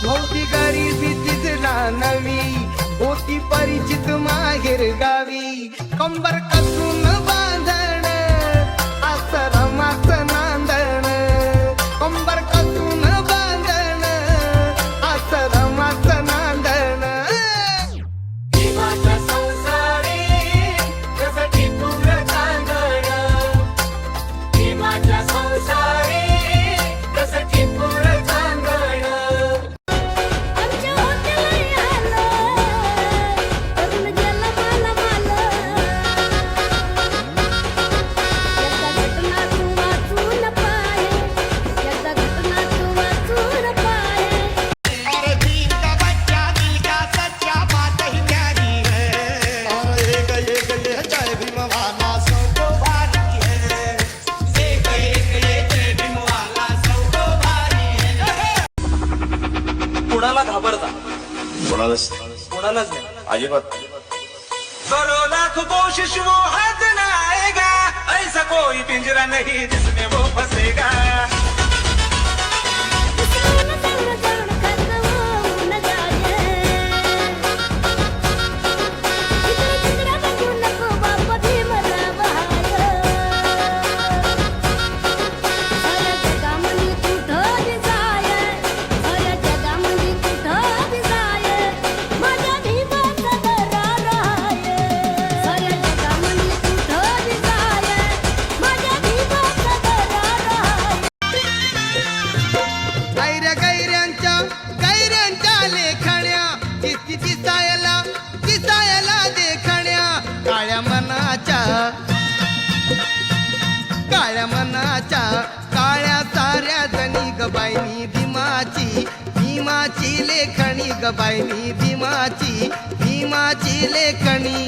होती गरिबीचीच नवी होती परिचित माहेर गावी कंबर कसून बांधण आश्रमाच नांदण कंबर कसून बांधण आश्रमाच नांदण भीमाच्या संसारी कसं टिपून चांदण भीमाच्या संसारी कसं टिपून चांदण आमच्या हॉटेलला आलं करून गेला माला माला याचा घटना तू वाचून पाहे याचा घटना तू वाचून पाहे अरे दिल का बच्चा दिल का सच्चा बात ही प्यारी है और एक ये जय भीम वाला सबको भारी है एक ये जय भीमवाला सबको भारी है कुणाला घाबरता कोणालाच नाही अजिबात करो लाख कोशिश वो हाथ न आएगा ऐसा कोई पिंजरा नहीं जिसमें वो फंसेगा सोन सोन सोन खत्म होऊन जाए इकडे तिकडे बघू नको बाप भीमराव हाय साऱ्या जगामध्ये कुठं दिसाय साऱ्या जगामध्ये कुठं दिसाय माझ्या भीमाचा दरार आहे साऱ्या जगामध्ये कुठं दिसाय माझ्या भीमाचा दरार आहे गैऱ्यांच्या लेखण्या किती दिसायला देखण्या काळ्या मनाच्या काळ्या साऱ्या जणी गबाईनी भीमाची लेखणी गबाईनी भीमाची लेखणी